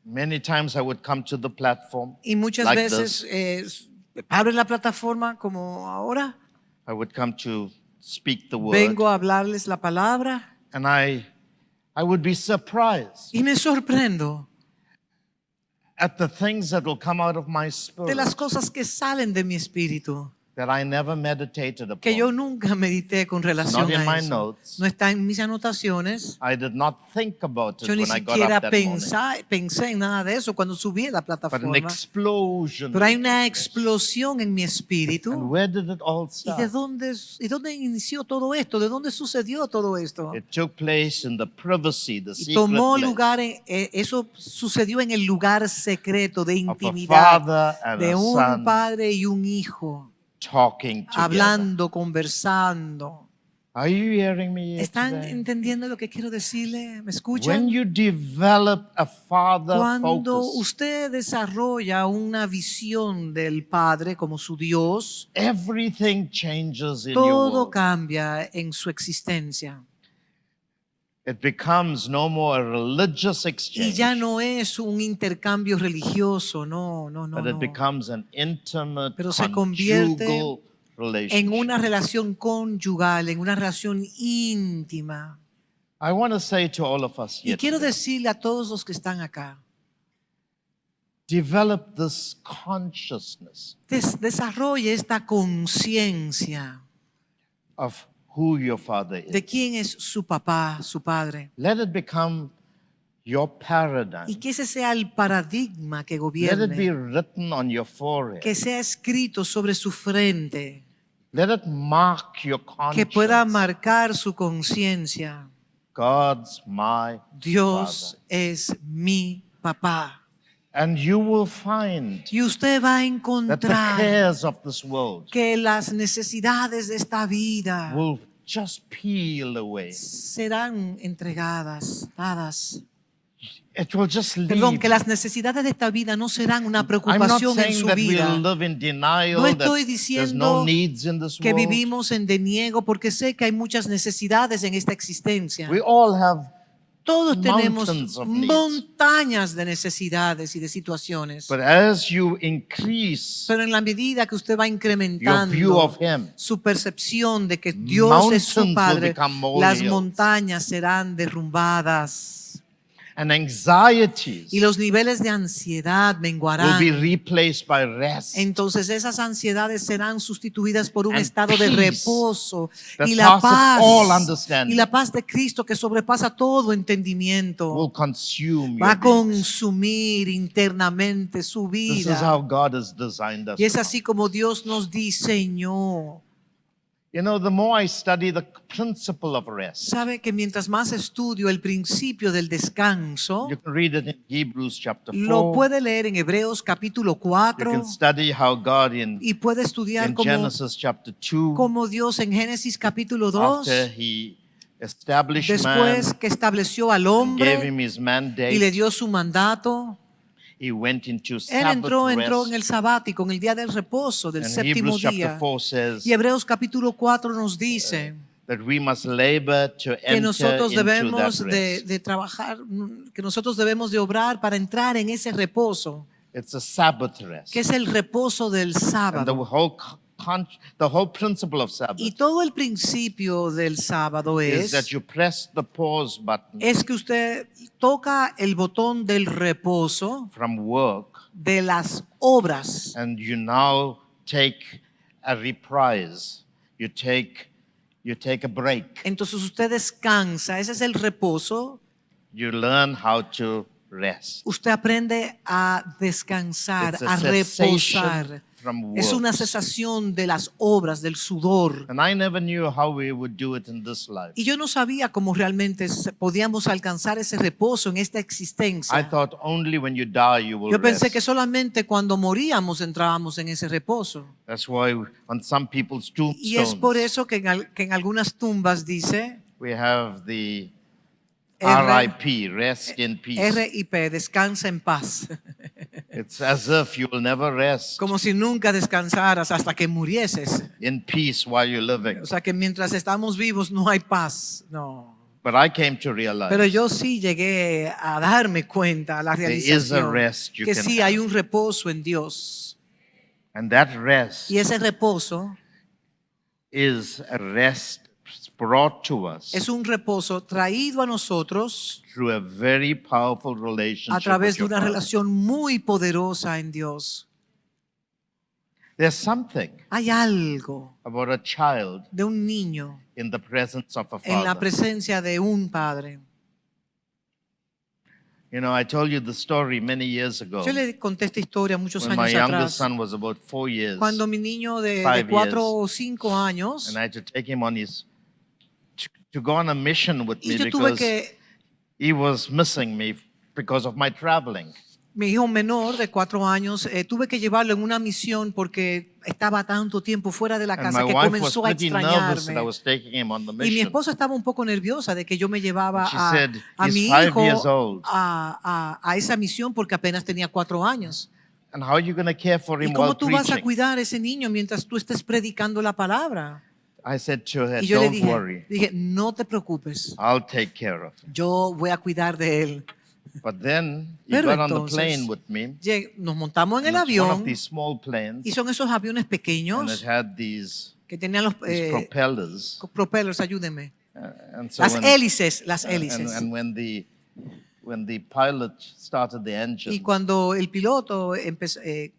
Many times I would come to the platform Y muchas like veces this. abren la plataforma como ahora. I would come to speak the word Vengo a hablarles la palabra and I would be surprised y me sorprendo at the things that will come out of my de spirit las cosas que salen de mi espíritu, that I never meditated que yo upon. nunca medité con relación not in a my eso. notes. No está en mis anotaciones. I did not think about it Yo ni when I got siquiera up that morning. pensé en nada de eso cuando subí a la But an plataforma. explosion. Pero hay took una place. explosión en mi And espíritu. where did it all ¿Y de start? dónde inició todo esto? ¿De dónde sucedió todo esto? It took place in the privacy, the Y secret tomó place lugar, eso sucedió en el lugar secreto de of a intimidad father and de a un son padre y un hijo, talking together. hablando, conversando. Are you hearing me here ¿Están today? entendiendo lo que quiero decirle? ¿Me When escuchan? you develop a father Cuando focus, usted desarrolla una visión del Padre como su Dios, everything changes in your todo world. cambia en su existencia. It becomes no more a religious Y exchange, ya no es un intercambio religioso, no, but it no. becomes an intimate, Pero se convierte conjugal En relationship. una relación conyugal, en una relación íntima. I want to say to all of us Y here quiero today, decirle a todos los que están acá, develop this consciousness desarrolle esta conciencia of who your father de is. quién es su papá, su padre. Let it become your Y paradigm. que ese sea el paradigma que Let it be gobierne, written on your forehead. que sea escrito sobre su frente, Let it mark your que pueda conscience. marcar su conciencia. God's my Dios Father. es mi papá. And you will find Y usted va a that the encontrar cares of this world que las necesidades de esta vida will just peel away. serán entregadas, dadas. It will just Perdón, leave. que las necesidades de esta vida no serán una I'm not preocupación en saying su that vida. we'll live in denial, No that estoy there's diciendo no needs in this Que world. vivimos en deniego porque sé que hay muchas necesidades en esta existencia. We all have Todos tenemos mountains of needs. montañas de necesidades y de situaciones. But as you increase Pero en la medida que usted va your view incrementando of Him, su percepción de que Dios es su mountains will Padre, become las molehills. montañas serán derrumbadas and anxieties y los niveles de ansiedad will be menguarán. replaced by rest. Entonces esas ansiedades serán sustituidas por un And estado de peace reposo that y la passeth all paz understanding y la paz de Cristo que sobrepasa todo will entendimiento consume va your a being. consumir internamente su This is how vida. God has designed us. Y es así como Dios nos diseñó. You know, the more I study the principle of rest, Sabe que mientras más estudio el principio del descanso, you can read it in Hebrews chapter 4. lo puede leer en Hebreos capítulo You 4 can study how God y puede estudiar in Genesis chapter 2, como Dios en Génesis capítulo 2, after He established después man que estableció al and gave hombre him his y le mandate, dio su mandato, he went into él Sabbath entró en rest. el sabático, en el día del reposo, del And séptimo Hebrews chapter día. 4 says Y Hebreos capítulo 4 nos dice that we must labor to que enter nosotros into that debemos rest. de trabajar, que nosotros debemos de obrar para entrar en ese reposo, It's a Sabbath rest. que es el reposo del And sábado. the whole principle of Sabbath Y todo el principio del sábado is that you press the pause button es que usted toca el botón del reposo from work de las obras and you now take a reprise. You take a break. Entonces usted descansa, ese es el reposo. You learn how to rest. Usted aprende a descansar, It's a a cessation reposar. from Es una works. cesación de las obras, del sudor. And I never knew how we would do it in this life. Y yo no sabía cómo realmente podíamos alcanzar ese reposo en esta I existencia. thought only when you die you will Yo pensé rest. que solamente cuando moríamos entrábamos en ese reposo. That's why on some people's Y es por tombstones eso que en algunas tumbas dice we have the R- RIP, rest in peace. RIP, descansa en paz. It's as if you will never rest Como si nunca descansaras hasta que murieses. in peace while you're living. O sea que mientras estamos vivos no hay paz. No. But I came to realize Pero yo sí llegué a darme cuenta, a la there is a realización, rest you que can sí hay have. un reposo en Dios. And that rest Y ese reposo is a rest brought to us es un reposo traído a nosotros through a very powerful a relationship través with de your una Father. relación muy poderosa en Dios. There's something Hay algo about a child de un niño in the presence of a en la father. presencia de un padre. You know, I told you the story many years ago Yo le conté esta historia muchos when my años youngest atrás, son was about 4 years, cuando mi niño de 5 4 years. o 5 años, and I had to take him on his to go on a mission with me y yo tuve because que, he was missing me because of my traveling. mi hijo menor de 4 años, tuve que llevarlo en una misión porque estaba tanto tiempo fuera de la And casa my que wife was comenzó a pretty nervous that I extrañarme. was taking him on the Y mi mission. esposa estaba un poco nerviosa de que yo me llevaba And she said, a "He's mi 5 hijo years old. a esa misión porque apenas tenía 4 años. And how are you going to care for ¿Y him cómo while tú vas a preaching?" cuidar a ese niño mientras tú estés predicando la palabra? I said to her, Y yo le "Don't worry. dije, no te preocupes, I'll take care of him." yo voy a cuidar de él. But then he Pero got on the entonces, plane with me. Nos montamos en el And it's one of avión these small planes, y son esos aviones and it pequeños had these que tenían los propellers. propellers, ayúdenme. And so Las when- hélices, and when the pilot started the engine, Y cuando el piloto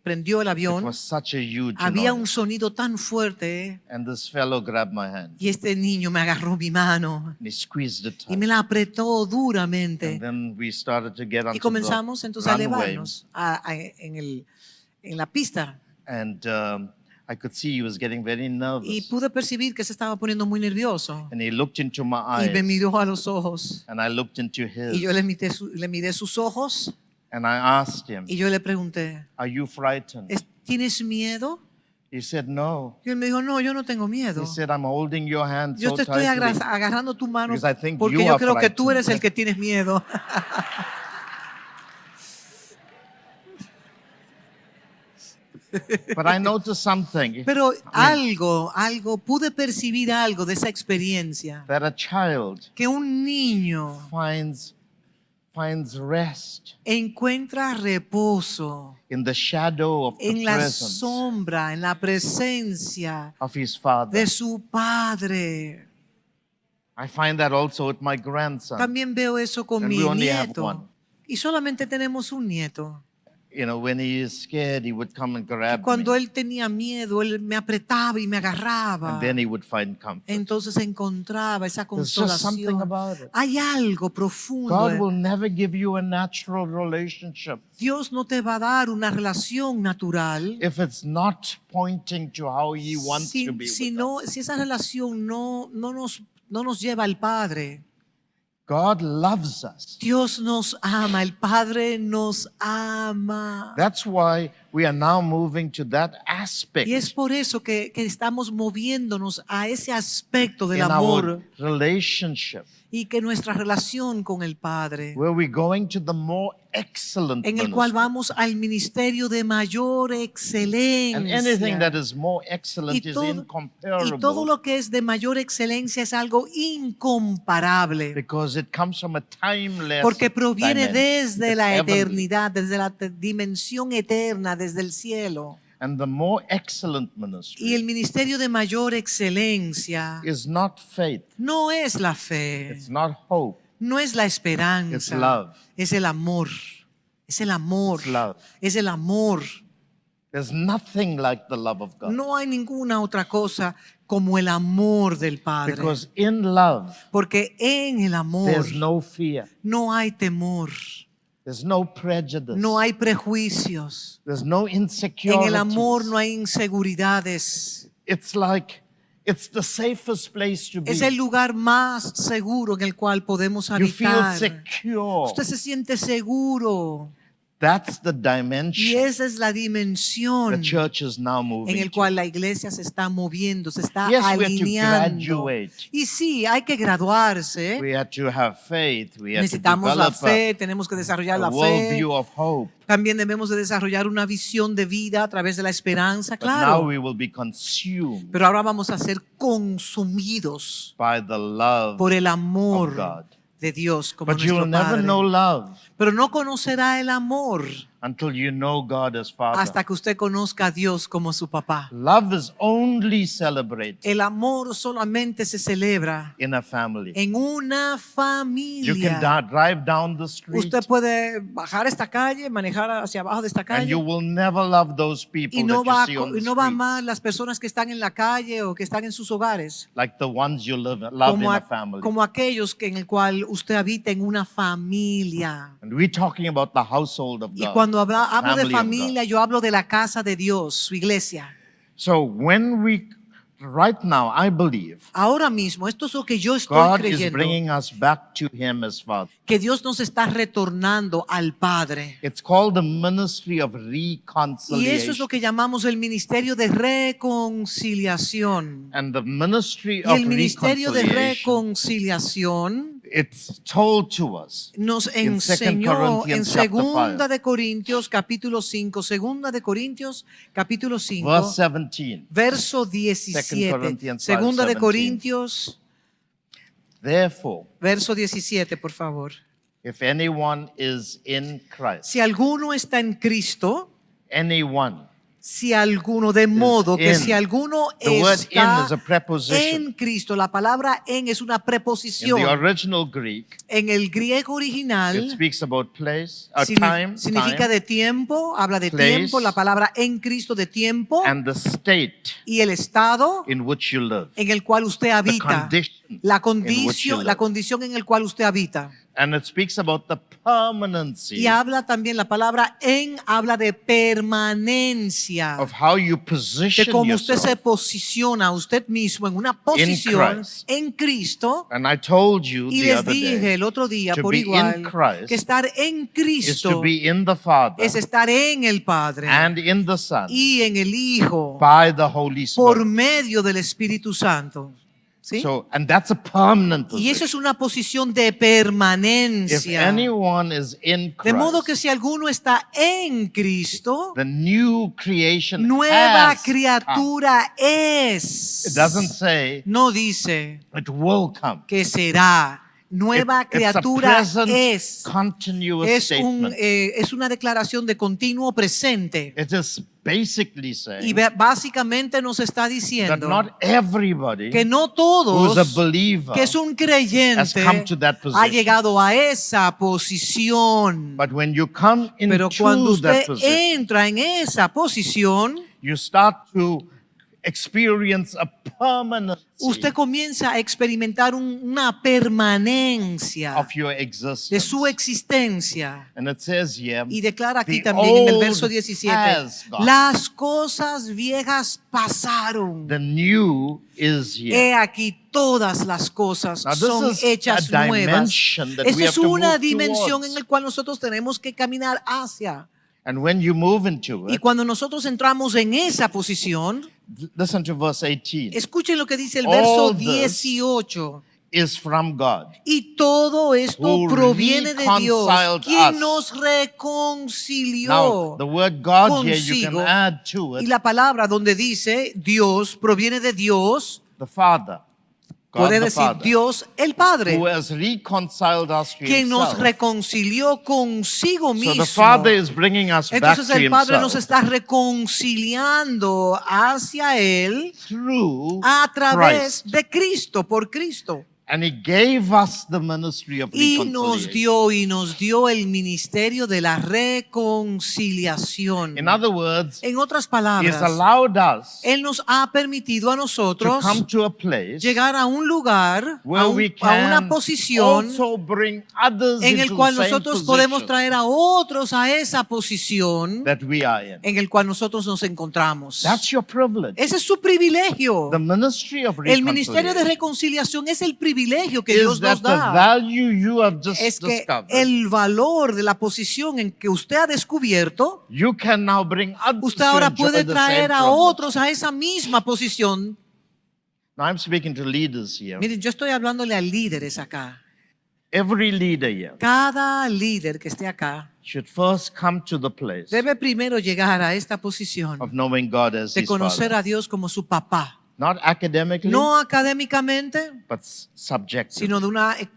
prendió el it avión, was such a huge había un noise. sonido tan fuerte And this fellow grabbed my hand y este niño me agarró mi mano and he squeezed it y tight. me la apretó duramente. And then we started to get Y onto comenzamos the entonces a runway, elevarnos en la pista. and I could see he was getting very Y nervous. pude percibir que se estaba poniendo muy nervioso. And he looked into my Y me eyes, miró a los ojos. and I looked into Y yo his, le miré sus ojos and I asked him, y yo le pregunté, "Are you frightened?" ¿tienes miedo? He said, "No." Y él me dijo, no, yo no tengo miedo. He said, "I'm holding your hand Yo so te estoy tightly." agarrando tu mano Because I think porque you yo are creo que tú frightened. eres el que tienes miedo. But I noticed something Pero algo, pude percibir algo de esa experiencia. that a child Que un niño finds rest encuentra reposo in the shadow of the en la presence sombra, en la presencia of his father. de su padre. I find that also with my grandson. También veo eso con And mi we only have one. nieto. Y solamente tenemos un nieto. You know, when he is scared, he would come and grab Cuando me, él tenía miedo, él me apretaba y me agarraba. and then he would find comfort. Entonces encontraba esa There's just something consolación. about it. Hay algo profundo. God will never give you a natural relationship Dios no te va a dar una relación natural if it's not pointing to how he wants to be with us. si esa relación no nos lleva al Padre. God loves us. Dios nos ama, el Padre nos ama. That's why we are now moving to that aspect Y es por eso que estamos moviéndonos a ese aspecto del in amor our relationship, y que nuestra relación con el Padre, where we're going to the more excellent en el cual ministry. vamos al ministerio de mayor excelencia. And anything that is more excellent Y is todo incomparable lo que es de mayor excelencia es algo incomparable, because it comes from a timeless porque proviene dimension. desde It's la heavenly. eternidad, desde la dimensión eterna, desde el cielo. And the more excellent Y ministry el ministerio de mayor excelencia is not faith, no es la fe, it's not hope, no es la it's esperanza, love. es el amor. Es el amor. It's love. Es el amor. There's nothing like the love of God. No hay ninguna otra cosa como el amor del Padre. Because in love, Porque en el amor there's no fear, no hay temor, there's no prejudice, no hay prejuicios. there's no En insecurity. el amor no hay inseguridades. It's like it's the safest place to be. Es el lugar más seguro en el cual podemos You feel habitar. secure. Usted se siente seguro. That's the Y dimension esa es la dimensión the church is now en moving el to. cual la iglesia se está moviendo, se está Yes, we have to alineando. graduate. Y sí, hay que graduarse. We have to have faith. We have to Necesitamos la develop fe, tenemos que desarrollar a la fe. worldview of hope. También debemos de desarrollar una visión de vida a través de la esperanza, But now claro. we will be consumed Pero ahora vamos a ser consumidos by the love por el of amor God. de Dios como But you will nuestro never know Padre. love Pero no conocerá el amor until you know God as Father. hasta que usted conozca a Dios como su papá. Love is only celebrated El amor solamente se celebra in a family. en una You can familia. drive down the street Usted puede bajar esta calle, manejar hacia abajo de esta and you calle will never love those people y no that va, you see on the y no va a amar streets las personas que están en la calle o que están en sus hogares like the ones you love in como, a family. como aquellos que en el cual usted habita en una familia. And we're talking about the household of Y God. cuando hablo de family of familia, God. yo hablo de la casa de Dios, su iglesia. So when we, right now, I believe Ahora mismo, esto es lo que yo estoy God is creyendo, bringing us back to Him as Father. que Dios nos está retornando al Padre. It's called the ministry of Y reconciliation. eso es lo que llamamos el ministerio de reconciliación. And the ministry Y of el ministerio de reconciliation, reconciliación it's told to us nos in 2 enseñó en Corinthians chapter 2 5, de Corintios capítulo 5, 2 de Corintios capítulo 5, verse 17. verso 2 17. Corinthians 5, 2 de 17. Corintios, Therefore, verso 17, por favor. if anyone is in Christ, Si alguno está en Cristo, anyone, si alguno, de modo que in. si alguno The word in está is a preposition. en Cristo, la palabra en es una In preposición. the original Greek, En el griego it original speaks about place, significa time, de tiempo, habla de place, tiempo, la palabra en Cristo de tiempo and the state y el estado in which you live. en el cual usted The habita, condition la in which you condición, live. la condición en el cual usted habita. And it speaks about the permanency Y habla también la palabra en, habla de permanencia, of how you de position cómo usted se yourself. posiciona a usted mismo en una posición Christ. en Cristo. And I told you Y the les other dije day, el otro día to por be in igual Christ que estar en is to Cristo be in the Father es estar en el Padre and in the Son y en el Hijo by the Holy por Spirit. medio del Espíritu Santo. ¿sí? So, and that's a permanent Y eso position. es una posición de If permanencia. anyone is in De modo que Christ, si alguno está en Cristo, the new creation nueva has come. criatura It doesn't es. say No dice it will come. que será. Nueva It's a criatura present, es. continuous Es statement. una declaración de continuo presente. It is basically Y saying básicamente nos está that diciendo not everybody que no who is a todos believer que es un has creyente come to that ha position. llegado a esa posición. But when you come Pero cuando into usted that position, entra en esa posición, you start to experience a permanency usted comienza a experimentar una permanencia of your de existence. su existencia. And it says here, Y declara aquí the también en el old verso 17, has gone. las cosas viejas pasaron. The new is He here. aquí todas las cosas Now, this son is hechas a nuevas. dimension that we Esa have es to una move dimensión towards. en la cual nosotros tenemos que caminar hacia. And when you move into Y it, cuando nosotros entramos en esa posición, listen to verse 18. escuchen lo que dice el All verso this 18. is from God. Y todo esto Who proviene de Dios, reconciled quien us. nos reconcilió Now, the word God here, you can consigo. add to Y it la palabra donde dice Dios proviene de Dios, the Father. God puede the decir Father, Dios el Padre, who has reconciled us to quien nos himself. reconcilió consigo So mismo. the Father is bringing us back Entonces to el Padre nos himself está reconciliando hacia Él through a través Christ. de Cristo, por Cristo. And he gave us the ministry of Y nos reconciliation. dio el ministerio de la reconciliación. In other words, En otras he has palabras, allowed us Él nos ha permitido a to nosotros come to a place llegar a un lugar, where we a una can posición also bring others en el into cual the same nosotros podemos position traer a otros a esa posición that we are in. en el cual nosotros nos encontramos. That's your privilege. Ese es su privilegio. The ministry of El ministerio de reconciliation reconciliación es el privilegio que is Dios nos that the da. value you have just Es que discovered, el valor de la posición en que usted ha descubierto, you can now bring others usted to ahora enjoy puede the same traer a privilege. otros a esa misma posición. Now I'm speaking to leaders here. Miren, yo estoy hablándole a líderes acá. Every leader here Cada líder que esté acá should first come to the place debe primero llegar a esta posición of knowing God as de his conocer Father. a Dios como su papá. Not academically, No académicamente, but subjectively. sino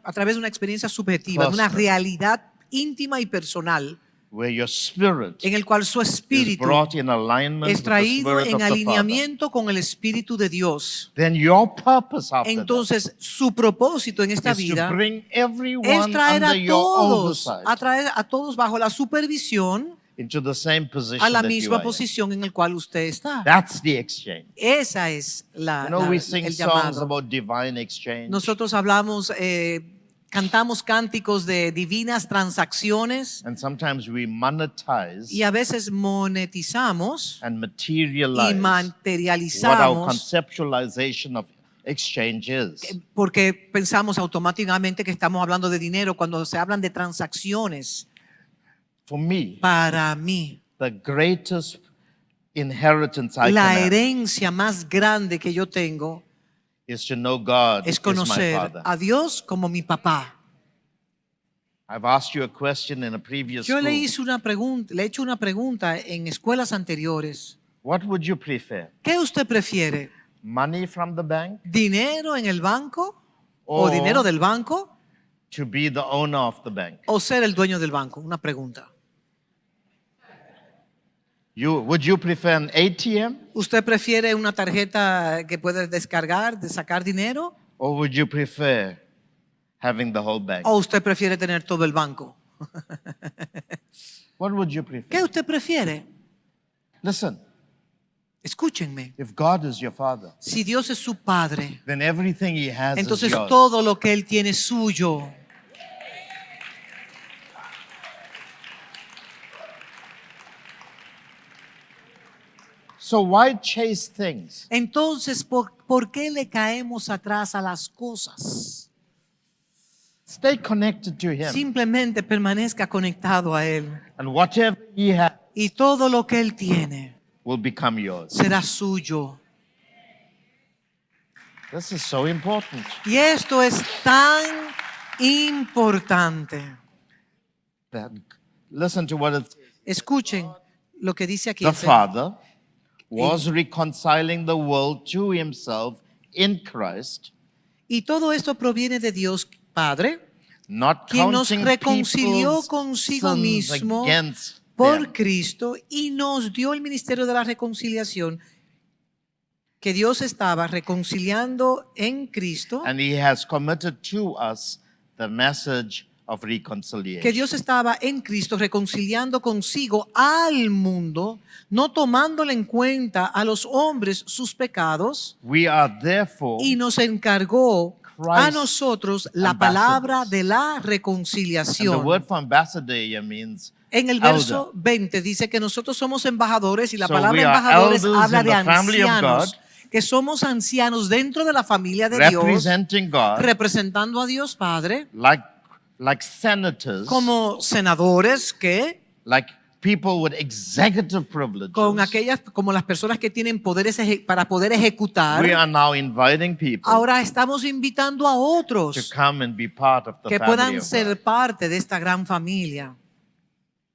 a través de una experiencia subjetiva, de una Personal. realidad íntima y personal, Where your spirit en el cual su is espíritu brought in alignment es with the traído spirit en of the Father. alineamiento con el espíritu de Dios. Then your purpose after Entonces, su propósito en esta that is to vida bring es everyone traer under a your todos, oversight a traer a todos bajo la supervisión into the same position a la that you misma are in. posición en la cual usted está. That's the exchange. Esa es You know, we sing el songs llamado. about divine exchange. Nosotros cantamos cánticos de divinas transacciones And sometimes we monetize y a veces monetizamos and y materialize what our materializamos conceptualization of exchange is. porque pensamos automáticamente que estamos hablando de dinero cuando se hablan de transacciones. For me, Para mí, the greatest inheritance I la can have herencia más grande que yo tengo is to know God es is my conocer Father. a Dios como mi papá. I've asked you a question in a previous Yo school. le he hecho una pregunta en escuelas anteriores. What would you prefer? ¿Qué usted prefiere? Money from the bank ¿Dinero en el banco? ¿O Or- dinero del banco? to be the owner of the bank? ¿O ser el dueño del banco? Una pregunta. Would you prefer an ATM ¿Usted prefiere una tarjeta que puede descargar, de sacar dinero? or would you prefer having the whole bank? ¿O usted prefiere tener todo el banco? What would you prefer? ¿Qué usted prefiere? Listen, Escúchenme. if God is your Father, Si Dios es su padre, then everything He has entonces is yours. todo lo que Él tiene es suyo. So why chase things? Entonces, ¿por qué le caemos atrás a las cosas? Stay connected to Him. Simplemente permanezca conectado a Él. And whatever He has Y todo lo que Él tiene will become yours. será suyo. This is so important. Y esto es tan importante. That, listen to what it says. Escuchen lo que dice aquí. The Father was reconciling the world to himself in Christ, Y todo esto proviene de Dios Padre, not quien nos counting reconcilió people's consigo sins mismo against por them. Cristo y nos dio el ministerio de la reconciliación, que Dios estaba reconciliando en Cristo, And he has committed to us the message of que reconciliation. Dios estaba en Cristo reconciliando consigo al mundo, no tomándole en cuenta a los hombres sus pecados, We are therefore y nos encargó a Christ's nosotros la ambassadors. palabra de la And the reconciliación. word for ambassador here means En el elder. verso 20 dice que nosotros somos embajadores y la So palabra we are embajadores elders habla in de the family of ancianos, God, que somos ancianos dentro de la familia de Dios, representing God, representando a Dios Padre, like senators, como senadores que like people with executive privileges. como las personas que tienen poderes para poder ejecutar. We are now inviting people Ahora estamos invitando a to otros come and be part of the que family puedan of ser God. parte de esta gran familia.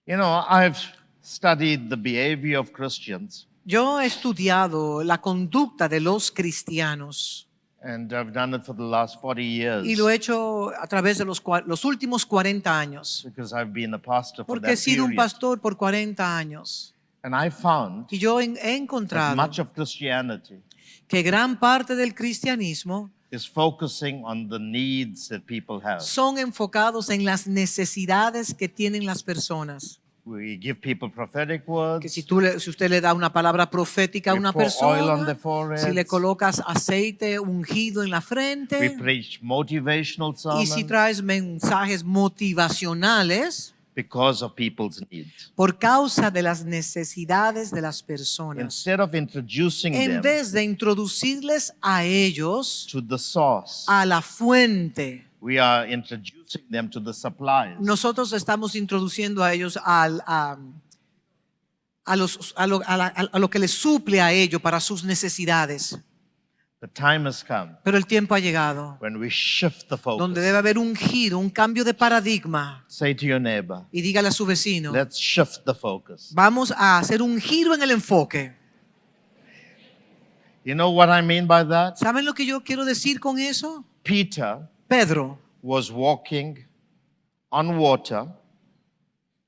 You know, I've studied the behavior of Christians, Yo he estudiado la conducta de los cristianos and I've done it for the last 40 years y lo he hecho a través de los últimos 40 años, because I've been a pastor for porque he that sido un period. pastor por 40 años. And I found Y yo he that encontrado much of Christianity que gran parte del cristianismo is focusing on the needs that people have. son enfocados en las necesidades que tienen las personas. We give people prophetic Que words, si usted le da una palabra profética a we una pour oil on persona, their foreheads, si le colocas aceite ungido en la we frente, preach motivational y si sermons traes mensajes motivacionales because of people's needs. por causa de las necesidades de las personas, Instead of introducing en them vez de introducirles a ellos to the source, a la fuente, we are introducing them to the supplies. nosotros estamos introduciendo a ellos a lo que les suple a ellos para sus necesidades. The time has come Pero el tiempo ha llegado when we shift the focus. donde debe haber un giro, un cambio de paradigma. Say to your neighbor, Y dígale a su vecino, let's shift the focus. vamos a hacer un giro en el enfoque. You know what I mean by that? ¿Saben lo que yo quiero decir con eso? Peter Pedro was walking on water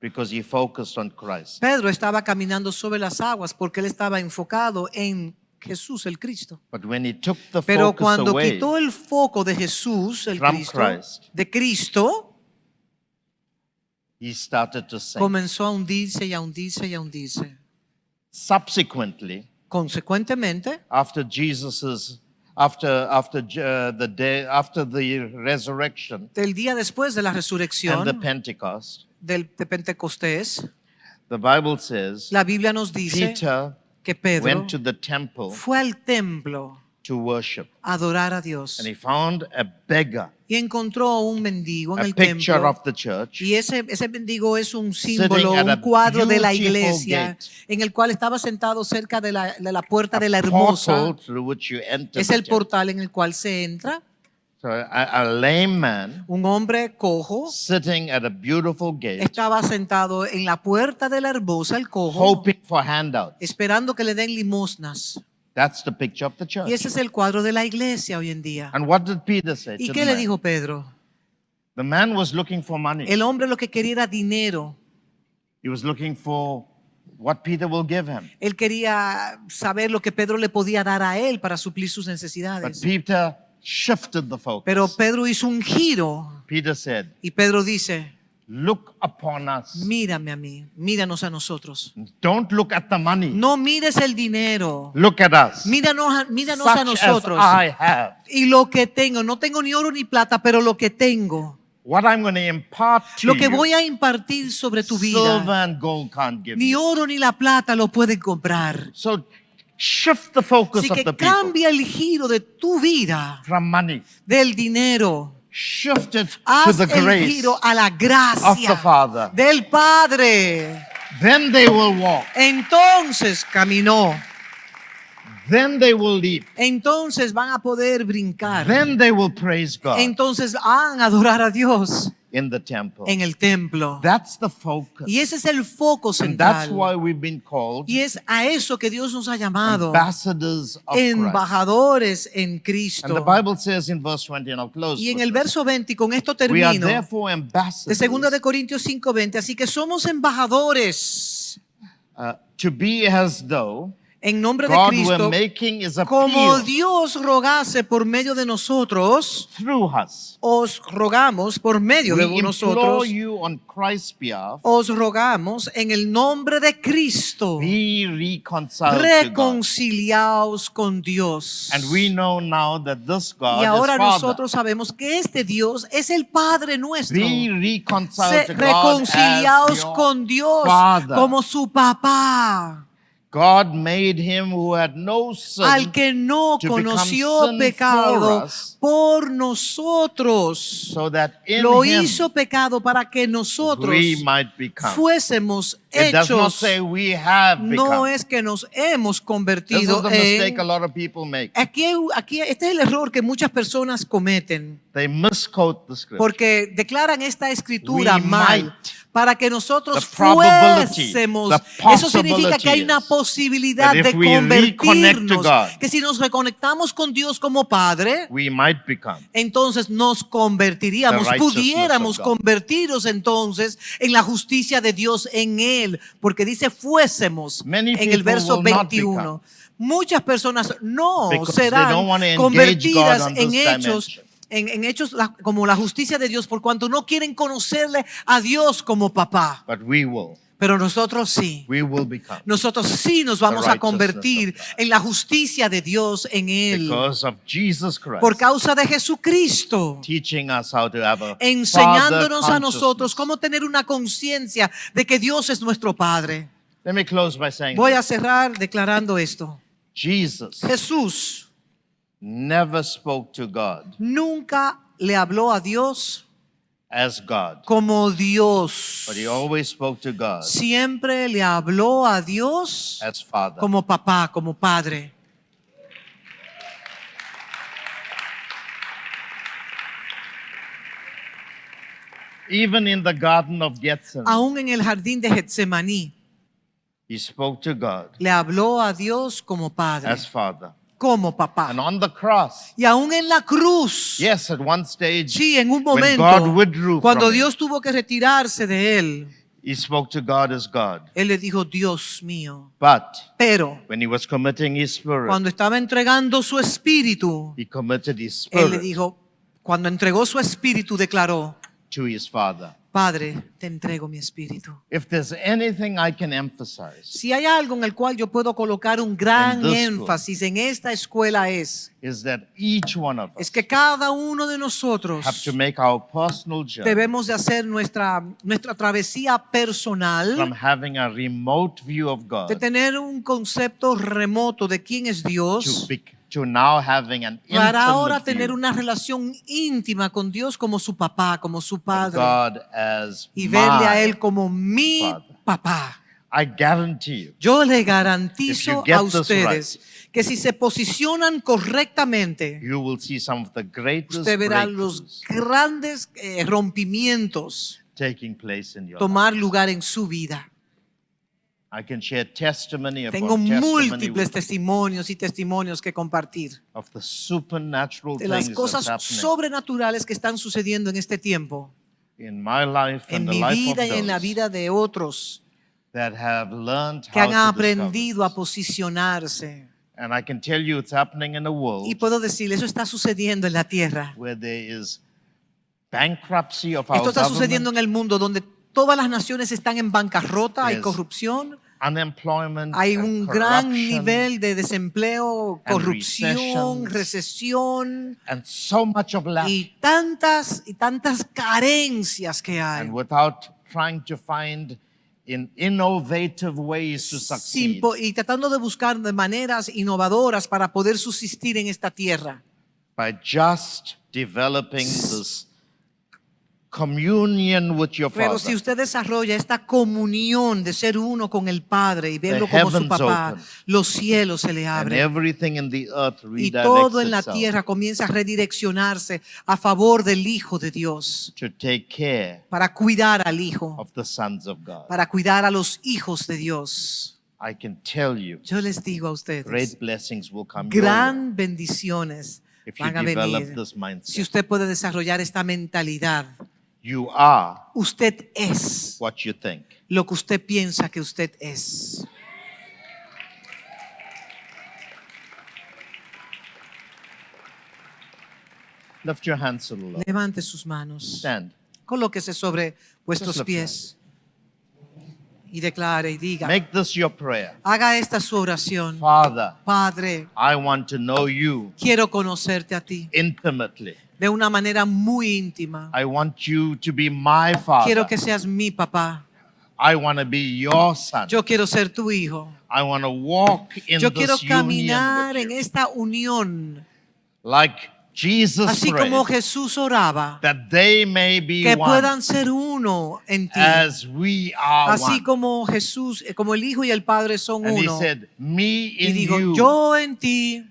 because he focused on Christ. Pedro estaba caminando sobre las aguas porque él estaba enfocado en Jesús el Cristo. But when he took the Pero focus cuando away quitó el foco de Jesús el from Cristo, Christ, de Cristo, he started to sink. comenzó a hundirse y a hundirse y a hundirse. Subsequently, Consecuentemente, after the resurrection del día después de la and the resurrección Pentecost, de Pentecostés, the Bible says la Biblia nos dice Peter que Pedro went to the temple fue al templo to worship, a adorar a Dios and he found a beggar, y encontró a un mendigo en a el picture templo. of the church, Y ese mendigo es un sitting símbolo, at a un cuadro de la beautiful iglesia gate. en el cual estaba sentado cerca de la puerta de la a hermosa. portal through which you enter Es the el temple. portal en el cual se entra. So a lame man Un hombre cojo sitting at a beautiful gate, estaba sentado en la puerta de la hermosa, el cojo, hoping for handouts. esperando que le den limosnas. That's the picture of the church. Y ese es el cuadro de la iglesia hoy en día. And what did Peter say ¿Y to qué the le man? dijo Pedro? The man was looking for money. El hombre lo que quería era dinero. He was looking for what Peter will give him. Él quería saber lo que Pedro le podía dar a él para suplir sus But necesidades. Peter shifted the focus. Pero Pedro hizo un giro Peter said, y Pedro dice, look upon us. mírame a mí, míranos a nosotros. Don't look at the money. No mires el dinero, Look at us. míranos a Such nosotros. as I have. Y lo que tengo, no tengo ni oro ni plata, pero lo que tengo, What I'm going to impart to lo que you, voy a impartir sobre tu silver vida, and gold can't give ni you. oro ni la plata lo pueden comprar. So shift the focus Así of que the people cambia el giro de tu vida, from money. del dinero. Shift it to Haz the el grace giro a la of the gracia Father. del Padre. Then they will walk. Entonces caminó. then they will leap. entonces van a poder brincar. Then they will praise God Entonces van a adorar a Dios in the temple. en el templo. That's the focus. Y ese es el foco And that's central. why we've been called Y es a eso que Dios nos ha llamado, ambassadors of Christ. embajadores en And the Cristo. Bible says in verse 20, and I'll close Y en with el this, verso 20, y con esto we are termino, therefore de ambassadors 2 de Corintios 5:20, así que somos embajadores to be as though en nombre de God were Cristo, making his como appeal Dios rogase por medio de nosotros. through us. Os rogamos por medio We de implore nosotros, you on Christ's behalf, os rogamos en el nombre de Cristo, be reconciled to God. reconciliaos con Dios. And we know now that this God Y ahora is Father. nosotros sabemos que este Dios es el Padre nuestro. Be reconciled to God Reconciliaos as your con Dios Father. como su papá, God made him who had no sin al que no to become conoció sin pecado for us, por nosotros. so that in Lo him hizo pecado para que nosotros we might become. fuésemos It does not hechos. say we have No become. es que nos hemos This is convertido the mistake a en... lot of people make. Aquí, este es el error que muchas personas cometen, They misquote the scripture. porque declaran esta escritura We mal might. para que nosotros The probability, fuésemos. the Eso significa que hay una possibility is posibilidad that de if we reconnect to convertirnos, God, que si nos reconectamos con Dios como Padre, We might become. entonces nos convertiríamos, The righteousness pudiéramos of God. convertirnos entonces en la justicia de Dios en Él, porque dice fuésemos Many en el people verso will not 21. Muchas personas no Because they serán don't want to engage convertidas God on en this hechos, dimension. en hechos como la justicia de Dios, por cuanto no quieren conocerle a Dios como papá. But we will. Pero nosotros sí. We will become. Nosotros sí nos vamos a righteousness convertir of God. en la justicia de Dios en Él. Because of Jesus Christ. Por causa de Jesucristo. Teaching us how to have a Enseñándonos father a nosotros consciousness. cómo tener una conciencia de que Dios es nuestro Padre. Let me close by saying Voy a this. cerrar declarando esto. Jesus Jesús never spoke to God nunca le habló a Dios as God, como Dios. but he always spoke to God Siempre le habló a Dios as Father. como papá, como padre. Even in the Garden of Gethsemane, Aún en el jardín de Getsemaní, he spoke to God le habló a Dios como padre, as Father. como papá. And on the cross, Y aún en la cruz, yes, at one stage, sí, en un when momento, God withdrew cuando from him, Dios tuvo que retirarse de él, he spoke to God as God. él le dijo, Dios mío. But Pero when he was committing his spirit, cuando estaba entregando su espíritu, he committed his él le spirit dijo, cuando entregó su espíritu, declaró, to his Father. Padre, te entrego mi espíritu. If there's anything I can emphasize, Si hay algo en el cual yo puedo colocar un gran In this school. énfasis en esta escuela es is that each one of us que cada uno de nosotros have to make our personal journey debemos de hacer nuestra travesía from personal, having a remote view of God de tener un concepto remoto de quién es Dios, to now having an para ahora intimate tener view una relación íntima con Dios como su papá, como su of padre, God as y verle a my Él como mi Father. papá. I guarantee you, Yo le If garantizo you get a this ustedes que si se posicionan correctamente, you will see some of the greatest usted verá los breakthroughs grandes rompimientos taking place in your life. tomar lugar en su vida. I can share testimony upon Tengo testimony múltiples testimonios y testimonios que compartir of the supernatural de las things cosas that's happening sobrenaturales que están sucediendo en este tiempo, in my life en and the mi life vida of y en la those vida de otros that have learned que how han to discover aprendido a this. posicionarse. And I can tell you it's happening in a world Y puedo decirle, eso está sucediendo en la tierra. where there is bankruptcy of our Esto está sucediendo government, en el mundo donde todas las naciones están en bancarrota, hay Yes. corrupción, unemployment, hay and un gran corruption, nivel de desempleo, and corrupción, recessions, recesión and so much of lack. y tantas carencias que hay. And without trying to find in innovative ways to succeed, Y tratando de buscar de maneras innovadoras para poder subsistir en esta tierra. by just developing this communion with your Pero si Father, usted desarrolla esta comunión de ser uno con el Padre y verlo The como su heavens papá, open. los cielos se le and abren. everything in the earth Y redirects todo en la itself tierra comienza a redireccionarse a favor del Hijo de Dios, to take care para cuidar al Hijo, of the sons of God. para cuidar a los hijos de Dios. I can tell you, Yo les digo a great ustedes, blessings will come your way gran bendiciones if you van a develop venir this mindset. si usted puede desarrollar esta mentalidad. You are Usted es what you think. lo que usted piensa que usted es. Lift your hands to the Lord. Levante sus manos. Stand. Colóquese sobre vuestros Just lift pies y declare y diga, Make this your prayer. haga esta su oración. Father, Padre, I want to know you quiero conocerte a ti intimately. de una manera muy íntima. I want you to be my Father. Quiero que seas mi papá. I want to be your son. Yo quiero ser tu hijo. I want to walk in Yo quiero this union caminar with en you. esta unión, Like Jesus así prayed, como Jesús oraba, that they may be que one puedan ser uno en ti. as we are Así one. como Jesús, como el Hijo y el Padre son And he uno. said, me Y in digo, you, yo en ti,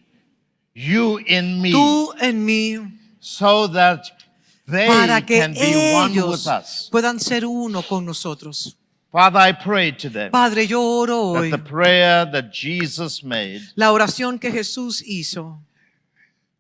you in me, tú en mí, so that they para que can be one ellos with us. puedan ser uno con nosotros. Father, I pray today Padre, yo oro that hoy the prayer that Jesus made la oración que Jesús hizo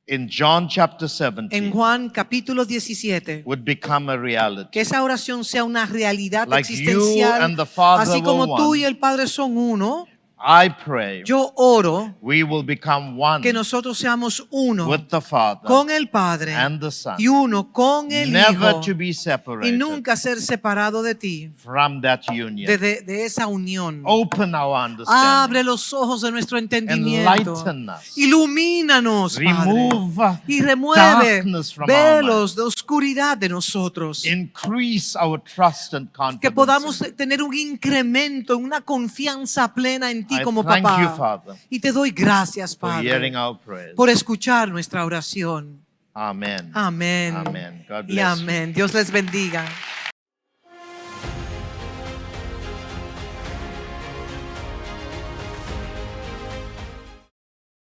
in John chapter en 17 Juan capítulo 17, would become a reality. que esa oración sea una realidad Like you existencial, and the Father así como were tú one. y el Padre son uno. I pray Yo oro we will become one que nosotros seamos uno with the Father con el Padre and the Son, y uno con el never Hijo, to be y separated nunca ser separado de ti, from that union. de esa unión. Open our understanding. Abre los ojos de nuestro entendimiento. Enlighten us. Ilumínanos, Padre. Remove Y remueve darkness from our velos de minds. oscuridad de nosotros. Increase our trust and confidence. Que podamos tener un incremento, una confianza plena en ti I como thank papá. you, Father, Y te doy gracias, for Padre, hearing our prayers. por escuchar nuestra oración. Amen. Amén. Amen. God Y bless you. amén. Dios les bendiga.